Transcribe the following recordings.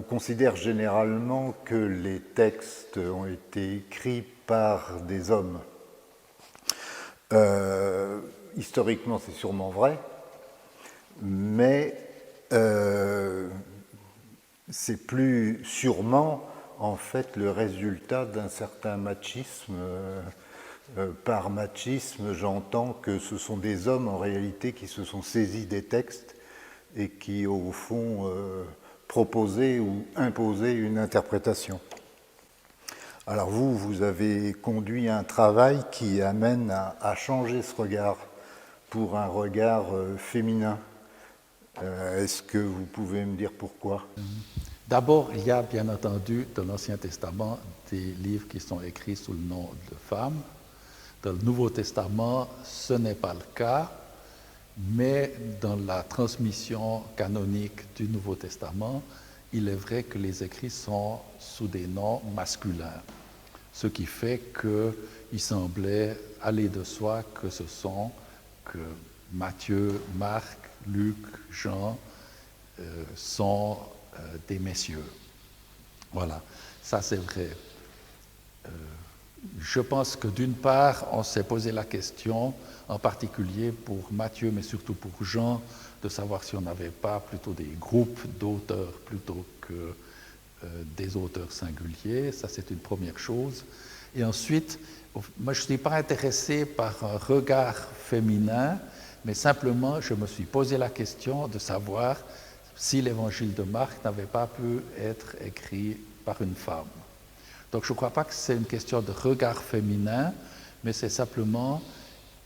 considère généralement que les textes ont été écrits par des hommes. Historiquement, c'est sûrement vrai, mais c'est plus sûrement en fait le résultat d'un certain machisme. Par machisme, j'entends que ce sont des hommes en réalité qui se sont saisis des textes et qui, au fond, proposaient ou imposaient une interprétation. Alors vous avez conduit un travail qui amène à changer ce regard pour un regard féminin. Est-ce que vous pouvez me dire pourquoi? D'abord, il y a bien entendu dans l'Ancien Testament des livres qui sont écrits sous le nom de femmes. Dans le Nouveau Testament, ce n'est pas le cas, mais dans la transmission canonique du Nouveau Testament, il est vrai que les écrits sont sous des noms masculins, ce qui fait qu'il semblait aller de soi que ce sont que Matthieu, Marc, Luc, Jean sont des messieurs. Voilà, ça c'est vrai. Je pense que d'une part, on s'est posé la question, en particulier pour Matthieu, mais surtout pour Jean, de savoir si on n'avait pas plutôt des groupes d'auteurs plutôt que des auteurs singuliers. Ça, c'est une première chose. Et ensuite, moi, je ne suis pas intéressé par un regard féminin, mais simplement, je me suis posé la question de savoir si l'évangile de Marc n'avait pas pu être écrit par une femme. Donc je ne crois pas que c'est une question de regard féminin, mais c'est simplement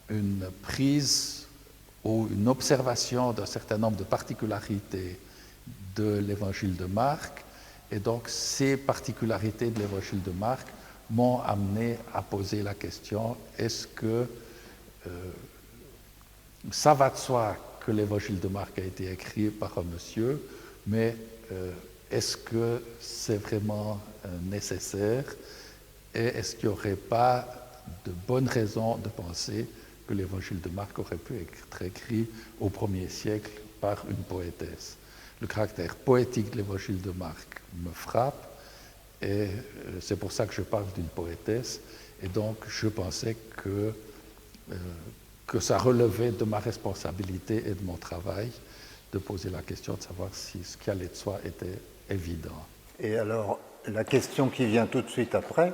une prise ou une observation d'un certain nombre de particularités de l'évangile de Marc. Et donc ces particularités de l'évangile de Marc m'ont amené à poser la question, est-ce que ça va de soi que l'évangile de Marc a été écrit par un monsieur, mais est-ce que c'est vraiment nécessaire et est-ce qu'il n'y aurait pas de bonnes raisons de penser que l'évangile de Marc aurait pu être écrit au 1er siècle par une poétesse? Le caractère poétique de l'évangile de Marc me frappe et c'est pour ça que je parle d'une poétesse et donc je pensais que ça relevait de ma responsabilité et de mon travail de poser la question de savoir si ce qui allait de soi était évident. Et alors, la question qui vient tout de suite après,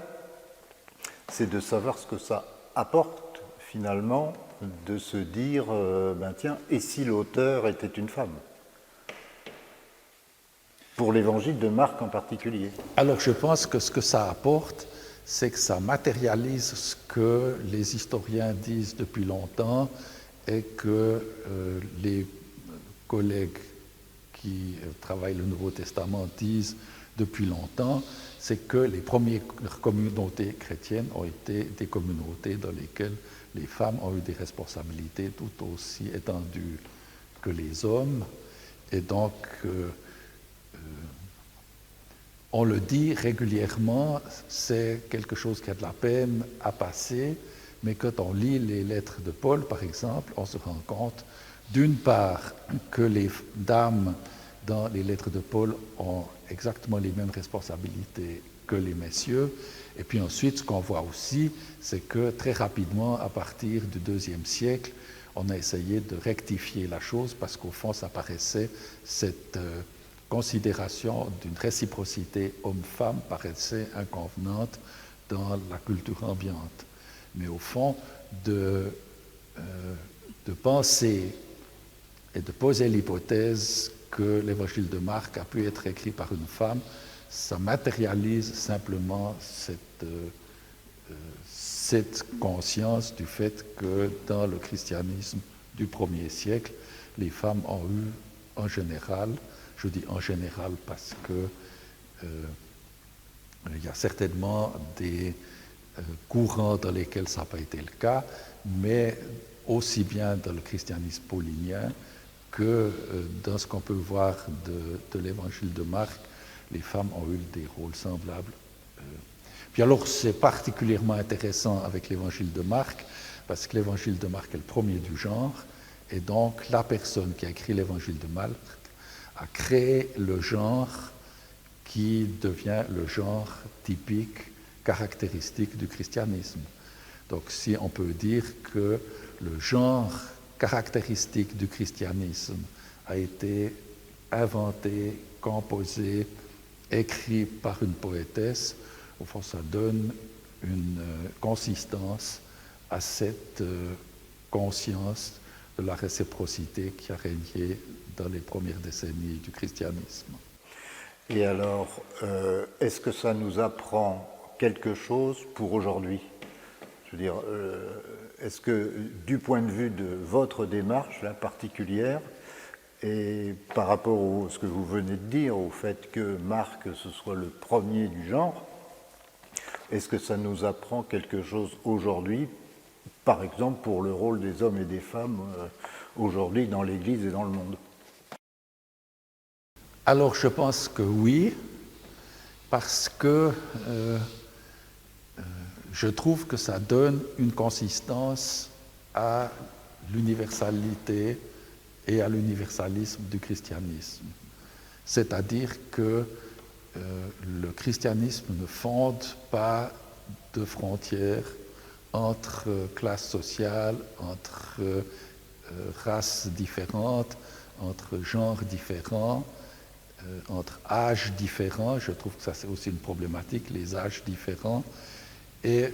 c'est de savoir ce que ça apporte finalement de se dire, ben tiens, et si l'auteur était une femme? Pour l'évangile de Marc en particulier. Alors je pense que ce que ça apporte, c'est que ça matérialise ce que les historiens disent depuis longtemps et que les collègues qui travaillent le Nouveau Testament disent depuis longtemps, c'est que les premières communautés chrétiennes ont été des communautés dans lesquelles les femmes ont eu des responsabilités tout aussi étendues que les hommes. Et donc, on le dit régulièrement, c'est quelque chose qui a de la peine à passer, mais quand on lit les lettres de Paul, par exemple, on se rend compte, d'une part, que les dames dans les lettres de Paul ont exactement les mêmes responsabilités que les messieurs. Et puis ensuite, ce qu'on voit aussi, c'est que très rapidement, à partir du IIe siècle, on a essayé de rectifier la chose parce qu'au fond, ça paraissait, cette considération d'une réciprocité homme-femme paraissait inconvenante dans la culture ambiante. Mais au fond, de penser et de poser l'hypothèse que l'évangile de Marc a pu être écrit par une femme, ça matérialise simplement cette conscience du fait que dans le christianisme du 1er siècle, les femmes ont eu en général, je dis en général parce que il y a certainement des courants dans lesquels ça n'a pas été le cas, mais aussi bien dans le christianisme paulinien que dans ce qu'on peut voir de l'évangile de Marc, les femmes ont eu des rôles semblables. Puis alors, c'est particulièrement intéressant avec l'évangile de Marc, parce que l'évangile de Marc est le premier du genre, et donc la personne qui a écrit l'évangile de Marc a créé le genre qui devient le genre typique, caractéristique du christianisme. Donc si on peut dire que le genre caractéristique du christianisme a été inventé, composé, écrit par une poétesse, au fond ça donne une consistance à cette conscience de la réciprocité qui a régné dans les premières décennies du christianisme. Et alors, est-ce que ça nous apprend quelque chose pour aujourd'hui? Je veux dire, est-ce que du point de vue de votre démarche là, particulière, et par rapport à ce que vous venez de dire, au fait que Marc ce soit le premier du genre, est-ce que ça nous apprend quelque chose aujourd'hui, par exemple pour le rôle des hommes et des femmes aujourd'hui dans l'Église et dans le monde? Alors je pense que oui, parce que je trouve que ça donne une consistance à l'universalité et à l'universalisme du christianisme. C'est-à-dire que le christianisme ne fonde pas de frontières entre classes sociales, entre races différentes, entre genres différents, entre âges différents. Je trouve que ça c'est aussi une problématique, les âges différents. Et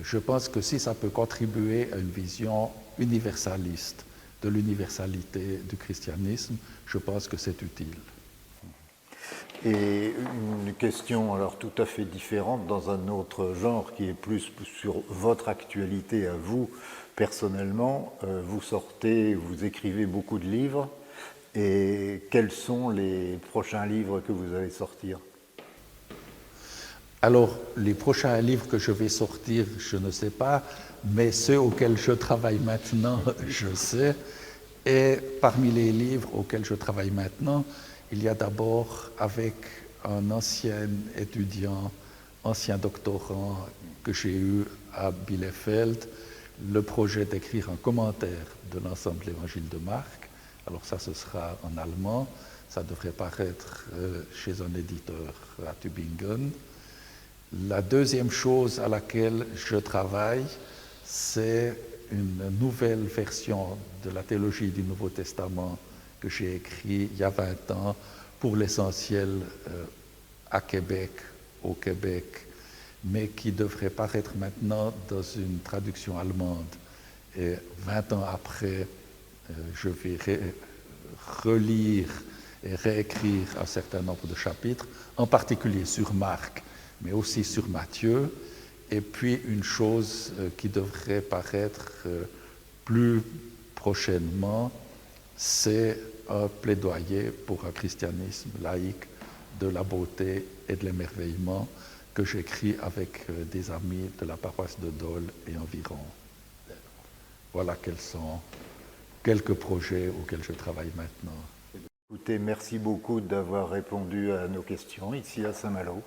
je pense que si ça peut contribuer à une vision universaliste de l'universalité du christianisme, je pense que c'est utile. Et une question alors tout à fait différente dans un autre genre qui est plus sur votre actualité à vous personnellement. Vous écrivez beaucoup de livres. Et quels sont les prochains livres que vous allez sortir? Alors, les prochains livres que je vais sortir, je ne sais pas, mais ceux auxquels je travaille maintenant, je sais. Et parmi les livres auxquels je travaille maintenant, il y a d'abord avec un ancien étudiant, ancien doctorant que j'ai eu à Bielefeld, le projet d'écrire un commentaire de l'ensemble de l'Évangile de Marc. Alors ça, ce sera en allemand. Ça devrait paraître chez un éditeur à Tübingen. La deuxième chose à laquelle je travaille, c'est une nouvelle version de la théologie du Nouveau Testament que j'ai écrit il y a 20 ans, pour l'essentiel à Québec, au Québec, mais qui devrait paraître maintenant dans une traduction allemande. Et 20 ans après, je vais relire et réécrire un certain nombre de chapitres, en particulier sur Marc, mais aussi sur Matthieu. Et puis une chose qui devrait paraître plus prochainement, c'est un plaidoyer pour un christianisme laïque de la beauté et de l'émerveillement que j'écris avec des amis de la paroisse de Dole et environ. Voilà quels sont quelques projets auxquels je travaille maintenant. Écoutez, merci beaucoup d'avoir répondu à nos questions ici à Saint-Malo.